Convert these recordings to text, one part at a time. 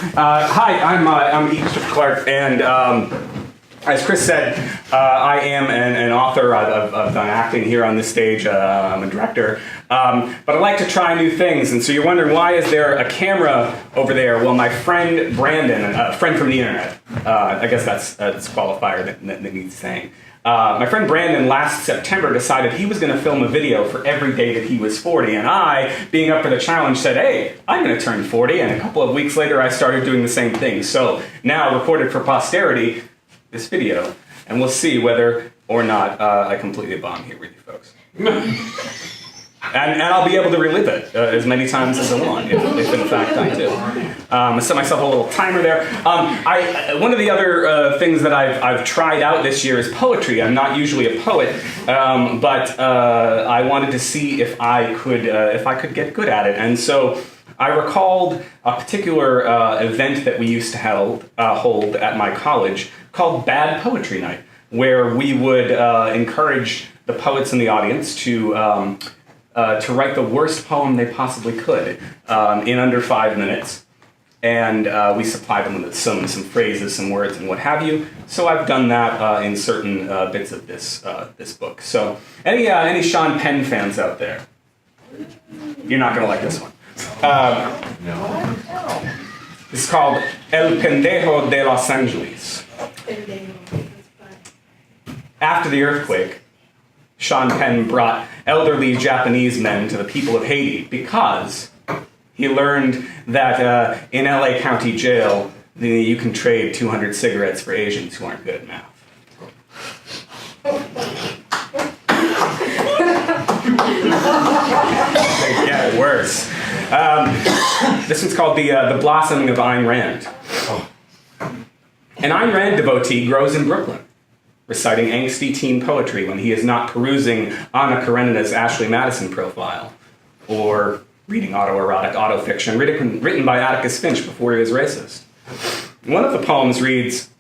Hi, I'm E. Clark, and as Chris said, I am an author. I've done acting here on this stage. I'm a director, but I like to try new things. And so you're wondering, why is there a camera over there? Well, my friend Brandon, a friend from the internet, I guess that's a disqualifier that needs saying. My friend Brandon last September decided he was going to film a video for every day that he was 40, and I, being up for the challenge, said, hey, I'm going to turn 40, and a couple of weeks later I started doing the same thing. So now, recorded for posterity, this video, and we'll see whether or not I completely bomb here with you folks. And I'll be able to relive it as many times as I want, if in fact I do. I set myself a little timer there. One of the other things that I've tried out this year is poetry. I'm not usually a poet, but I wanted to see if I could get good at it. And so I recalled a particular event that we used to hold at my college called Bad Poetry Night, where we would encourage the poets in the audience to write the worst poem they possibly could in under 5 minutes. And we supply them with some phrases, some words, and what have you. So I've done that in certain bits of this book. So any Sean Penn fans out there? You're not going to like this one. No. It's called El Pendejo de Los Angeles. After the earthquake, Sean Penn brought elderly Japanese men to the people of Haiti because he learned that in LA County Jail, you can trade 200 cigarettes for Asians who aren't good at math. They get worse. This one's called the Blossoming of Ayn Rand. An Ayn Rand devotee grows in Brooklyn, reciting angsty teen poetry when he is not perusing Anna Karenina's Ashley Madison profile, or reading autoerotic autofiction written by Atticus Finch before he was racist. One of the poems reads,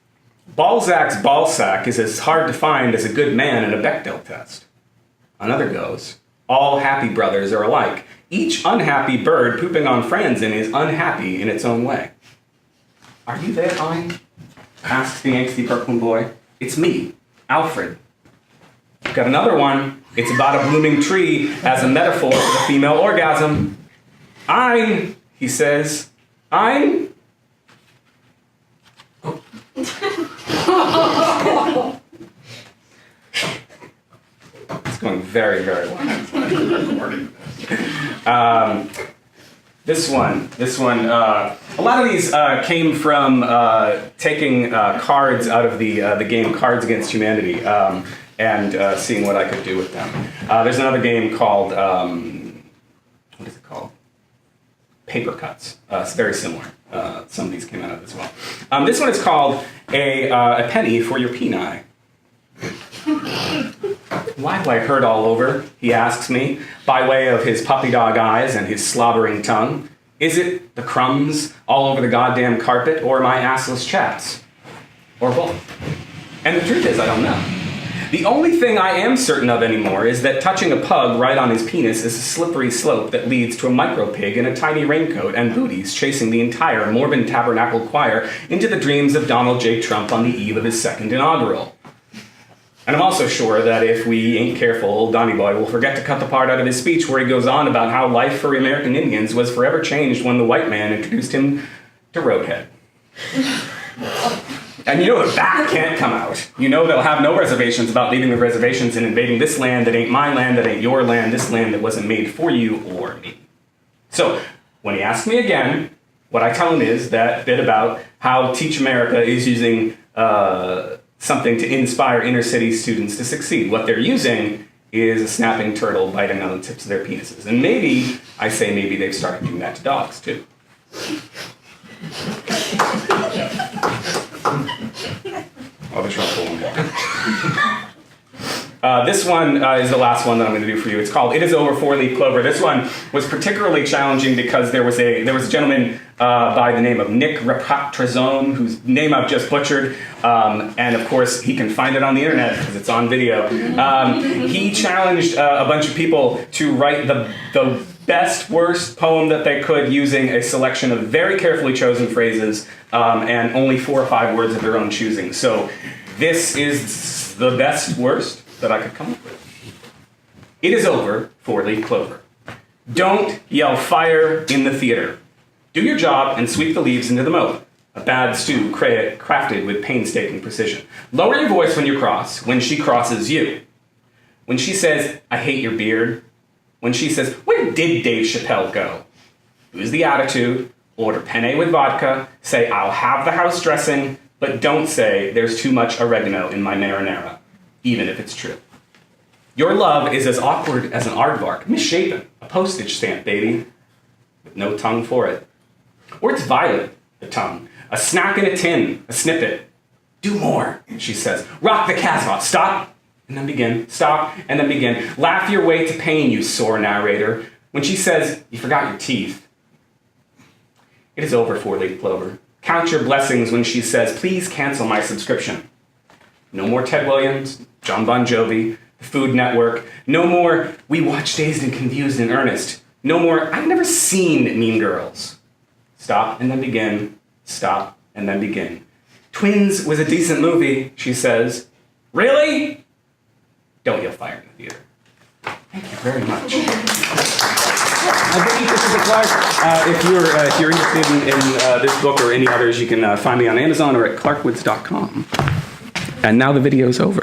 Balzac's ballsack is as hard to find as a good man in a Bechdel test. Another goes, all happy brothers are alike. Each unhappy bird pooping on friends and is unhappy in its own way. Are you there, Ayn? Asks the angsty Brooklyn boy. It's me, Alfred. Got another one. It's about a blooming tree as a metaphor for the female orgasm. Ayn, he says. Ayn? It's going very, very well. This one, a lot of these came from taking cards out of the game Cards Against Humanity and seeing what I could do with them. There's another game called, what is it called? Paper Cuts. It's very similar. Some of these came out of it as well. This one is called a penny for your peni. Why do I hurt all over, he asks me, by way of his puppy dog eyes and his slobbering tongue. Is it the crumbs all over the goddamn carpet, or my assless chaps? Or both? And the truth is, I don't know. The only thing I am certain of anymore is that touching a pug right on his penis is a slippery slope that leads to a micro-pig in a tiny raincoat and booties chasing the entire Mormon Tabernacle Choir into the dreams of Donald J. Trump on the eve of his second inaugural. And I'm also sure that if we ain't careful, old Donny Boy will forget to cut the part out of his speech where he goes on about how life for American Indians was forever changed when the white man introduced him to Roadhead. And you know that can't come out. You know they'll have no reservations about leaving the reservations and invading this land that ain't my land, that ain't your land, this land that wasn't made for you or me. So, when he asks me again, what I tell him is that bit about how Teach America is using something to inspire inner city students to succeed. What they're using is a snapping turtle biting on the tips of their penises. And maybe, I say maybe they've started doing that to dogs too. Oh, there's one. This one is the last one that I'm going to do for you. It's called It Is Over, Four-Leaf Clover. This one was particularly challenging because there was a gentleman by the name of Nick Rapatrazone, whose name I've just butchered, and of course he can find it on the internet because it's on video. He challenged a bunch of people to write the best, worst poem that they could using a selection of very carefully chosen phrases and only 4 or 5 words of their own choosing. So this is the best, worst that I could come up with. It is over, 4-leaf clover. Don't yell fire in the theater. Do your job and sweep the leaves into the moat. A bad stew crafted with painstaking precision. Lower your voice when you cross, when she crosses you. When she says, I hate your beard. When she says, where did Dave Chappelle go? Lose the attitude, order penne with vodka, say, I'll have the house dressing, but don't say, there's too much oregano in my marinara, even if it's true. Your love is as awkward as an aardvark, misshapen, a postage stamp, baby, with no tongue for it. Or it's violet, the tongue, a snack in a tin, a snippet. Do more, she says. Rock the casbah, stop, and then begin, stop, and then begin. Laugh your way to pain, you sore narrator. When she says, you forgot your teeth. It is over, 4-leaf clover. Count your blessings when she says, please cancel my subscription. No more Ted Williams, John Bon Jovi, the Food Network. No more, we watch Dazed and Confused in earnest. No more, I've never seen Mean Girls. Stop and then begin, stop and then begin. Twins was a decent movie, she says. Really? Don't yell fire in the theater. Thank you very much. I believe this is a Clark. If you're interested in this book or any others, you can find me on Amazon or at clarkwoods.com. And now the video's over.